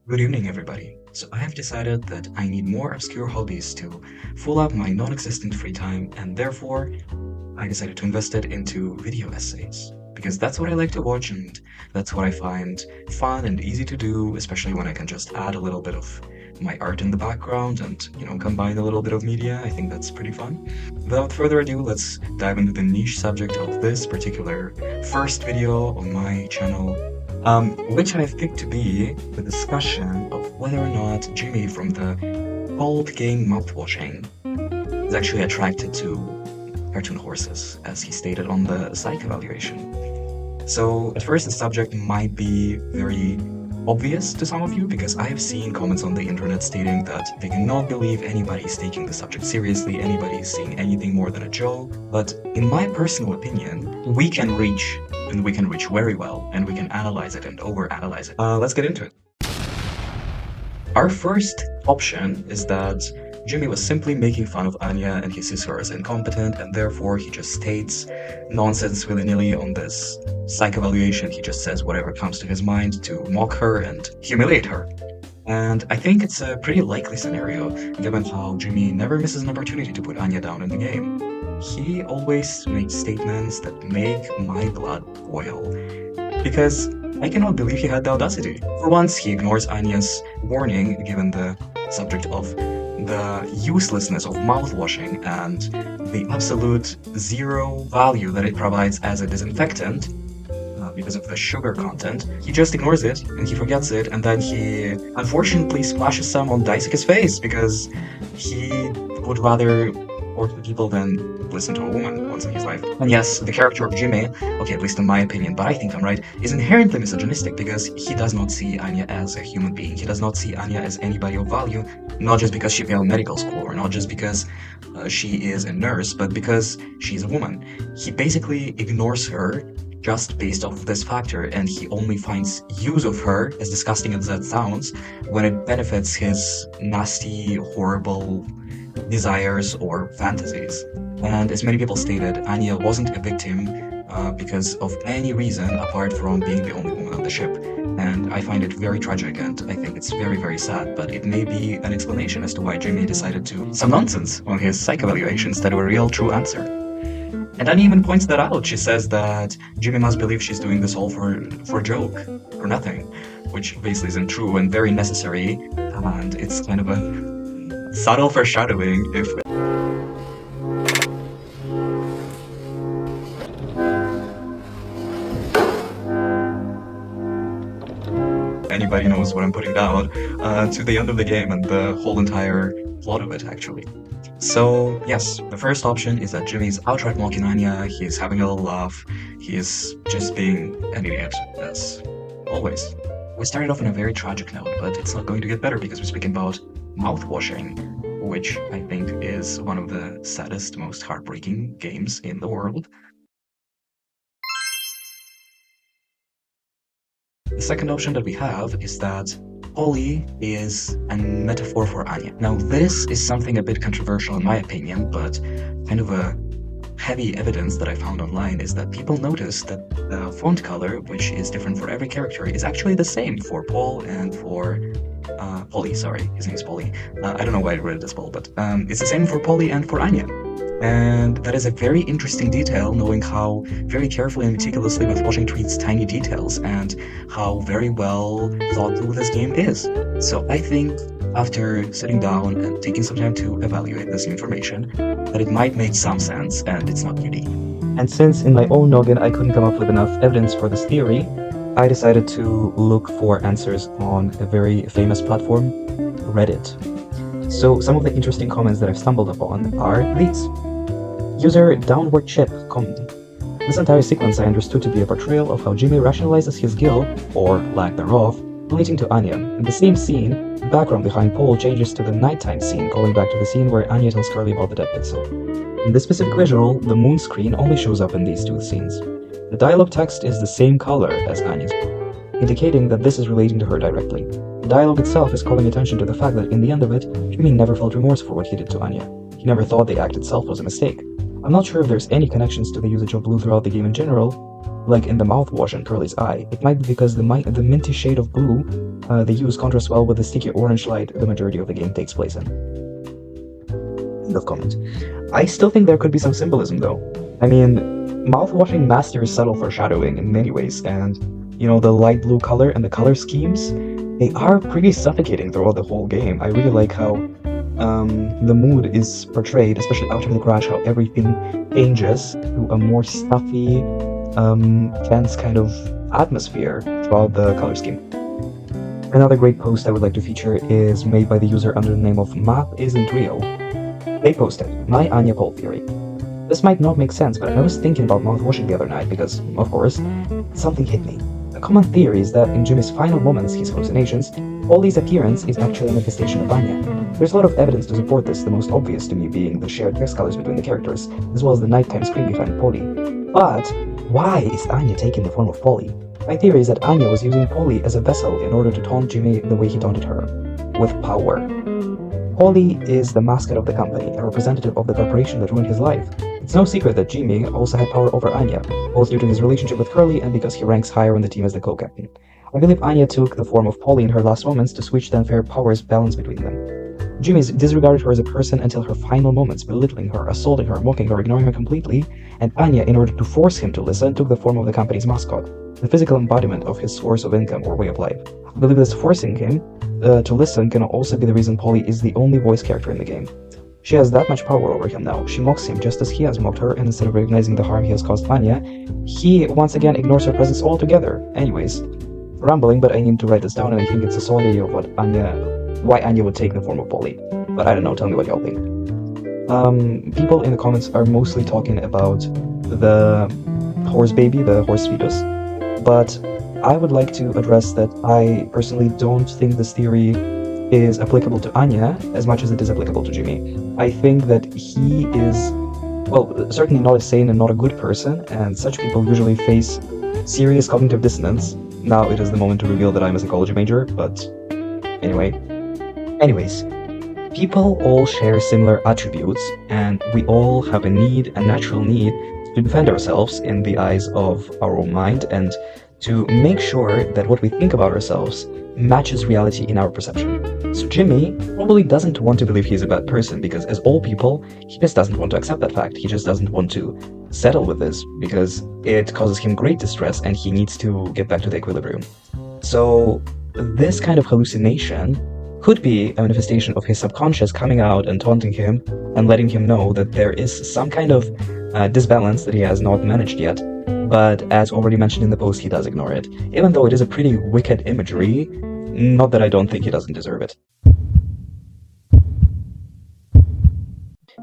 Good evening, everybody. So I have decided that I need more obscure hobbies to fill up my non-existent free time, and therefore I decided to invest it into video essays. Because that's what I like to watch, and that's what I find fun and easy to do, especially when I can just add a little bit of my art in the background and, combine a little bit of media. I think that's pretty fun. Without further ado, let's dive into the niche subject of this particular first video on my channel, which I've picked to be the discussion of whether or not Jimmy from the cult game Mouthwashing is actually attracted to cartoon horses, as he stated on the psych evaluation. So, at first, the subject might be very obvious to some of you because I have seen comments on the internet stating that they cannot believe anybody is taking the subject seriously, anybody is seeing anything more than a joke. But in my personal opinion, we can reach very well, and we can analyze it and overanalyze it. Let's get into it. Our first option is that Jimmy was simply making fun of Anya and he sees her as incompetent, and therefore he just states nonsense willy-nilly on this psych evaluation. He just says whatever comes to his mind to mock her and humiliate her. And I think it's a pretty likely scenario, given how Jimmy never misses an opportunity to put Anya down in the game. He always makes statements that make my blood boil, because I cannot believe he had the audacity. For once, he ignores Anya's warning, given the subject of the uselessness of mouthwashing and the absolute zero value that it provides as a disinfectant because of the sugar content. He just ignores it and he forgets it, and then he unfortunately splashes some on Daisuke's face because he would rather work with people than listen to a woman once in his life. And yes, the character of Jimmy, okay, at least in my opinion, but I think I'm right, is inherently misogynistic because he does not see Anya as a human being. He does not see Anya as anybody of value, not just because she failed medical school or not just because she is a nurse, but because she's a woman. He basically ignores her just based off of this factor, and he only finds use of her, as disgusting as that sounds, when it benefits his nasty, horrible desires or fantasies. And as many people stated, Anya wasn't a victim because of any reason apart from being the only woman on the ship. And I find it very tragic, and I think it's very, very sad, but it may be an explanation as to why Jimmy decided to some nonsense on his psych evaluation instead of a real true answer. And Anya even points that out. She says that Jimmy must believe she's doing this all for a joke, for nothing, which basically isn't true and very necessary, and it's kind of a subtle foreshadowing if anybody knows what I'm putting down to the end of the game and the whole entire plot of it, actually. So, yes, the first option is that Jimmy's outright mocking Anya, he's having a little laugh, he's just being an idiot, as always. We started off on a very tragic note, but it's not going to get better because we're speaking about mouthwashing, which I think is one of the saddest, most heartbreaking games in the world. The second option that we have is that Polly is a metaphor for Anya. Now, this is something a bit controversial in my opinion, but kind of a heavy evidence that I found online is that people notice that the font color, which is different for every character, is actually the same for Paul and for Polly, sorry, his name's Polly. I don't know why I read it as Paul, but it's the same for Polly and for Anya. And that is a very interesting detail, knowing how very carefully and meticulously Mouthwashing treats tiny details and how very well thought through this game is. So I think, after sitting down and taking some time to evaluate this information, that it might make some sense and it's not unique. And since in my own noggin I couldn't come up with enough evidence for this theory, I decided to look for answers on a very famous platform, Reddit. So some of the interesting comments that I've stumbled upon are these. User Downward Chip commented, "This entire sequence I understood to be a portrayal of how Jimmy rationalizes his guilt, or lack thereof, relating to Anya. In the same scene, the background behind Paul changes to the nighttime scene, calling back to the scene where Anya tells Carly about the dead pixel. In this specific visual, the moon screen only shows up in these two scenes. The dialogue text is the same color as Anya's, indicating that this is relating to her directly. The dialogue itself is calling attention to the fact that in the end of it, Jimmy never felt remorse for what he did to Anya. He never thought the act itself was a mistake. I'm not sure if there's any connections to the usage of blue throughout the game in general, like in the mouthwash in Curly's eye. It might be because the minty shade of blue they use contrasts well with the sticky orange light the majority of the game takes place in. End of comment. I still think there could be some symbolism though. I mean, mouthwashing masters subtle foreshadowing in many ways, and the light blue color and the color schemes, they are pretty suffocating throughout the whole game. I really like how the mood is portrayed, especially after the crash, how everything changes to a more stuffy, tense kind of atmosphere throughout the color scheme. Another great post I would like to feature is made by the user under the name of Math Isn't Real. They posted, "My Anya Paul theory. This might not make sense, but I was thinking about mouthwashing the other night because, of course, something hit me. A common theory is that in Jimmy's final moments, his hallucinations, Polly's appearance is actually a manifestation of Anya. There's a lot of evidence to support this, the most obvious to me being the shared text colors between the characters, as well as the nighttime screen behind Polly. But why is Anya taking the form of Polly? My theory is that Anya was using Polly as a vessel in order to taunt Jimmy the way he taunted her, with power. Polly is the mascot of the company, a representative of the corporation that ruined his life. It's no secret that Jimmy also had power over Anya, both due to his relationship with Curly and because he ranks higher on the team as the co-captain. I believe Anya took the form of Polly in her last moments to switch the unfair powers balance between them. Jimmy disregarded her as a person until her final moments, belittling her, assaulting her, mocking her, ignoring her completely, and Anya, in order to force him to listen, took the form of the company's mascot, the physical embodiment of his source of income or way of life. I believe this forcing him to listen can also be the reason Polly is the only voice character in the game. She has that much power over him now. She mocks him just as he has mocked her, and instead of recognizing the harm he has caused Anya, he once again ignores her presence altogether. Anyways, rambling, but I need to write this down, and I think it's a solid idea of why Anya would take the form of Polly. But I don't know, tell me what y'all think. People in the comments are mostly talking about the horse baby, the horse fetus, but I would like to address that I personally don't think this theory is applicable to Anya as much as it is applicable to Jimmy. I think that he is, well, certainly not a sane and not a good person, and such people usually face serious cognitive dissonance. Now it is the moment to reveal that I'm a psychology major, but anyways, people all share similar attributes, and we all have a natural need to defend ourselves in the eyes of our own mind and to make sure that what we think about ourselves matches reality in our perception. So Jimmy probably doesn't want to believe he's a bad person because, as all people, he just doesn't want to accept that fact. He just doesn't want to settle with this because it causes him great distress and he needs to get back to the equilibrium. So this kind of hallucination could be a manifestation of his subconscious coming out and taunting him and letting him know that there is some kind of disbalance that he has not managed yet. But as already mentioned in the post, he does ignore it, even though it is a pretty wicked imagery. Not that I don't think he doesn't deserve it.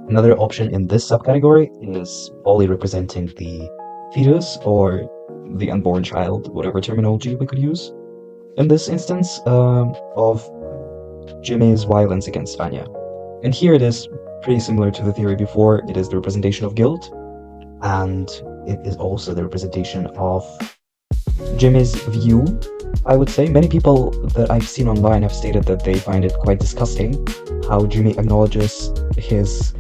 Another option in this subcategory is Polly representing the fetus or the unborn child, whatever terminology we could use. In this instance, of Jimmy's violence against Anya. And here it is pretty similar to the theory before. It is the representation of guilt, and it is also the representation of Jimmy's view, I would say. Many people that I've seen online have stated that they find it quite disgusting how Jimmy acknowledges his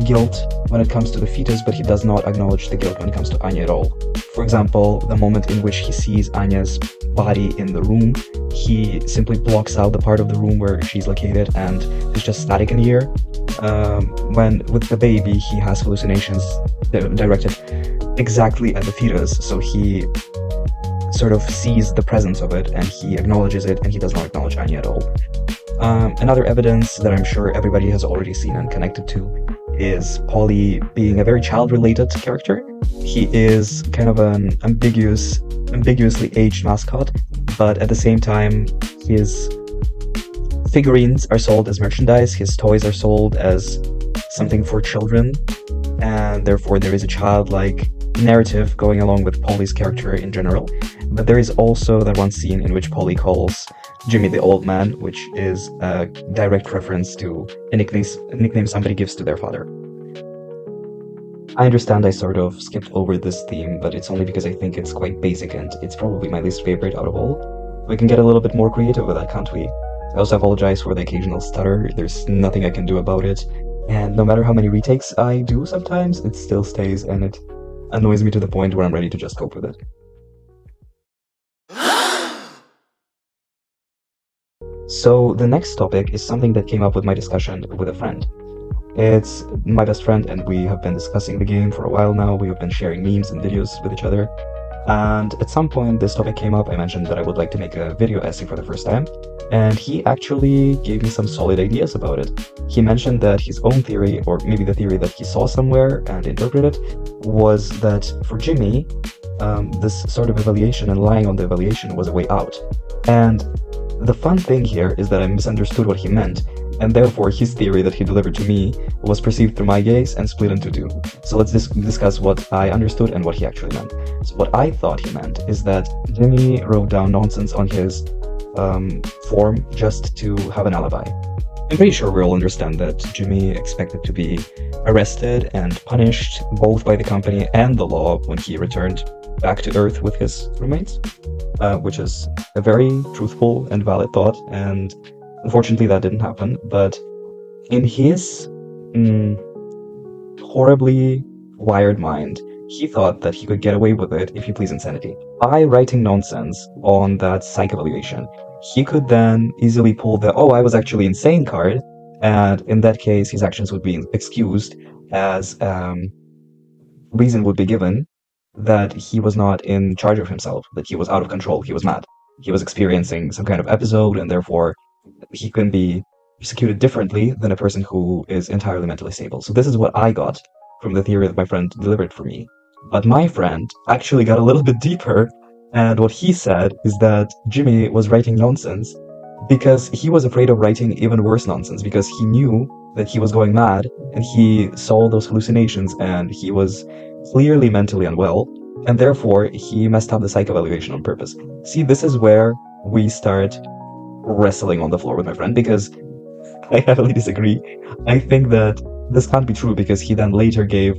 guilt when it comes to the fetus, but he does not acknowledge the guilt when it comes to Anya at all. For example, the moment in which he sees Anya's body in the room, he simply blocks out the part of the room where she's located and there's just static in the air. When with the baby, he has hallucinations directed exactly at the fetus, so he sort of sees the presence of it and he acknowledges it, and he does not acknowledge Anya at all. Another evidence that I'm sure everybody has already seen and connected to is Polly being a very child-related character. He is kind of an ambiguously aged mascot, but at the same time, his figurines are sold as merchandise, his toys are sold as something for children, and therefore there is a childlike narrative going along with Polly's character in general. But there is also that one scene in which Polly calls Jimmy the old man, which is a direct reference to a nickname somebody gives to their father. I understand I sort of skipped over this theme, but it's only because I think it's quite basic and it's probably my least favorite out of all. We can get a little bit more creative with that, can't we? I also apologize for the occasional stutter. There's nothing I can do about it, and no matter how many retakes I do sometimes, it still stays, and it annoys me to the point where I'm ready to just cope with it. So the next topic is something that came up with my discussion with a friend. It's my best friend, and we have been discussing the game for a while now. We have been sharing memes and videos with each other. And at some point, this topic came up. I mentioned that I would like to make a video essay for the first time, and he actually gave me some solid ideas about it. He mentioned that his own theory, or maybe the theory that he saw somewhere and interpreted, was that for Jimmy, this sort of evaluation and lying on the evaluation was a way out. And the fun thing here is that I misunderstood what he meant, and therefore his theory that he delivered to me was perceived through my gaze and split into two. So let's discuss what I understood and what he actually meant. So what I thought he meant is that Jimmy wrote down nonsense on his form just to have an alibi. I'm pretty sure we all understand that Jimmy expected to be arrested and punished both by the company and the law when he returned back to Earth with his roommates, which is a very truthful and valid thought, and unfortunately that didn't happen. But in his horribly wired mind, he thought that he could get away with it if he pleased insanity. By writing nonsense on that psych evaluation, he could then easily pull the "oh, I was actually insane" card, and in that case his actions would be excused, as reason would be given that he was not in charge of himself, that he was out of control, he was mad. He was experiencing some kind of episode, and therefore he can be persecuted differently than a person who is entirely mentally stable. So this is what I got from the theory that my friend delivered for me. But my friend actually got a little bit deeper, and what he said is that Jimmy was writing nonsense because he was afraid of writing even worse nonsense, because he knew that he was going mad, and he saw those hallucinations, and he was clearly mentally unwell, and therefore he messed up the psych evaluation on purpose. See, this is where we start wrestling on the floor with my friend, because I heavily disagree. I think that this can't be true, because he then later gave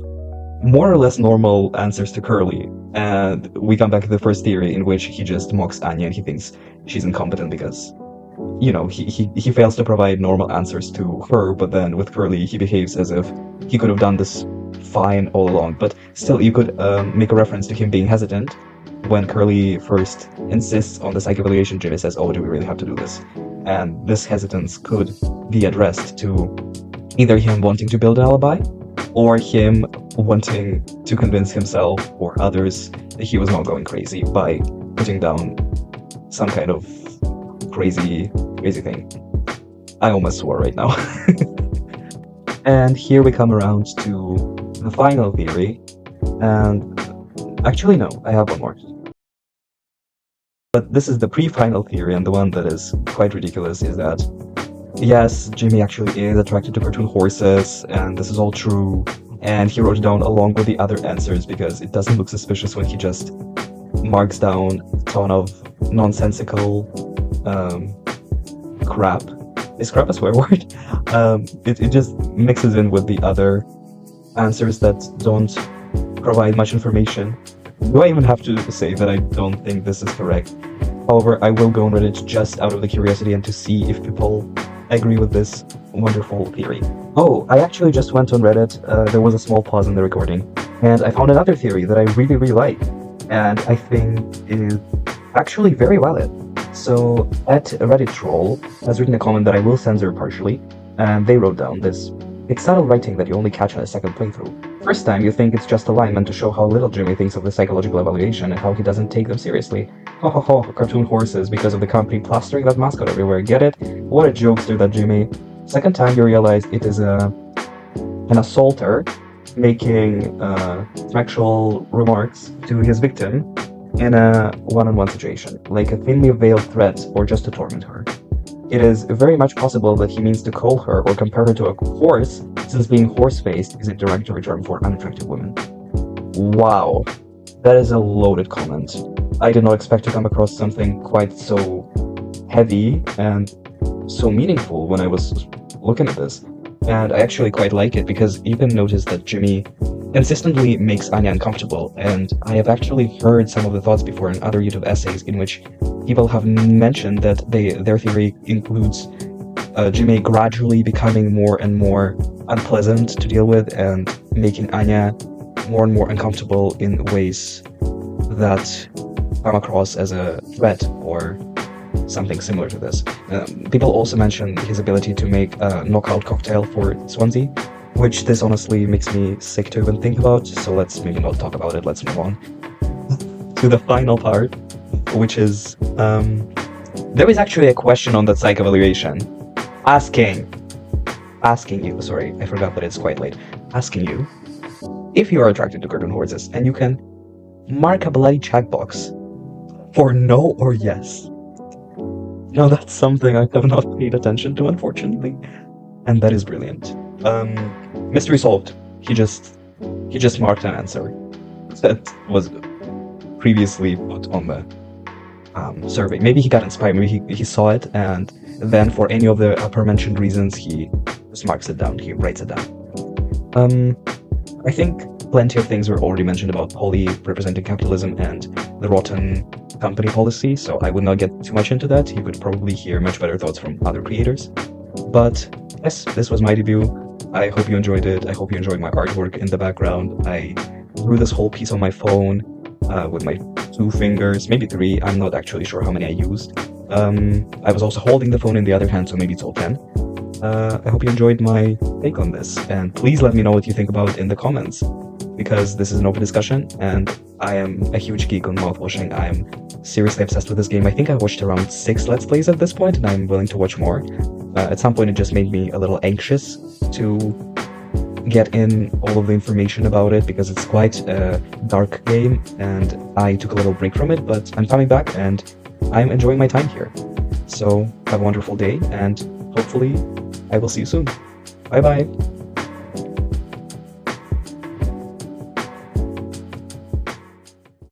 more or less normal answers to Curly, and we come back to the first theory in which he just mocks Anya and he thinks she's incompetent because, you know, he fails to provide normal answers to her, but then with Curly he behaves as if he could have done this fine all along. But still, you could make a reference to him being hesitant when Curly first insists on the psych evaluation. Jimmy says, "Oh, do we really have to do this?" And this hesitance could be addressed to either him wanting to build an alibi, or him wanting to convince himself or others that he was not going crazy by putting down some kind of crazy thing. I almost swore right now. And here we come around to the final theory, and actually no, I have one more. But this is the pre-final theory, and the one that is quite ridiculous is that, yes, Jimmy actually is attracted to cartoon horses, and this is all true, and he wrote it down along with the other answers because it doesn't look suspicious when he just marks down a ton of nonsensical crap. Is crap a swear word? It just mixes in with the other answers that don't provide much information. Do I even have to say that I don't think this is correct? However, I will go on Reddit just out of the curiosity and to see if people agree with this wonderful theory. Oh, I actually just went on Reddit, there was a small pause in the recording, and I found another theory that I really like, and I think is actually very valid. So, at Reddit Troll has written a comment that I will censor partially, and they wrote down this: "It's subtle writing that you only catch on a second playthrough. First time you think it's just a line meant to show how little Jimmy thinks of the psychological evaluation and how he doesn't take them seriously. Ho ho ho, cartoon horses because of the company plastering that mascot everywhere, get it? What a jokester that Jimmy." Second time you realize it is an assaulter making sexual remarks to his victim in a one-on-one situation, like a thinly veiled threat or just to torment her. It is very much possible that he means to call her or compare her to a horse, since being horse-faced is a derogatory term for unattractive women. Wow, that is a loaded comment. I did not expect to come across something quite so heavy and so meaningful when I was looking at this. And I actually quite like it, because you can notice that Jimmy consistently makes Anya uncomfortable, and I have actually heard some of the thoughts before in other YouTube essays in which people have mentioned that their theory includes Jimmy gradually becoming more and more unpleasant to deal with and making Anya more and more uncomfortable in ways that come across as a threat or something similar to this. People also mention his ability to make a knockout cocktail for Swansea, which this honestly makes me sick to even think about, so let's maybe not talk about it, let's move on to the final part, which is, there is actually a question on that psych evaluation asking you, sorry, I forgot that it's quite late, asking you if you are attracted to curtain horses, and you can mark a bloody checkbox for no or yes. Now that's something I have not paid attention to, unfortunately, and that is brilliant. Mystery solved. He just marked an answer that was previously put on the survey. Maybe he got inspired, maybe he saw it, and then for any of the upper-mentioned reasons, he just marks it down, he writes it down. I think plenty of things were already mentioned about Polly representing capitalism and the rotten company policy, so I would not get too much into that. You could probably hear much better thoughts from other creators. But yes, this was my debut. I hope you enjoyed it. I hope you enjoyed my artwork in the background. I drew this whole piece on my phone with my 2 fingers, maybe 3. I'm not actually sure how many I used. I was also holding the phone in the other hand, so maybe it's all 10. I hope you enjoyed my take on this, and please let me know what you think about it in the comments, because this is an open discussion, and I am a huge geek on mouthwashing. I am seriously obsessed with this game. I think I watched around 6 Let's Plays at this point, and I'm willing to watch more. At some point it just made me a little anxious to get in all of the information about it, because it's quite a dark game, and I took a little break from it, but I'm coming back, and I'm enjoying my time here. So, have a wonderful day, and hopefully I will see you soon. Bye bye!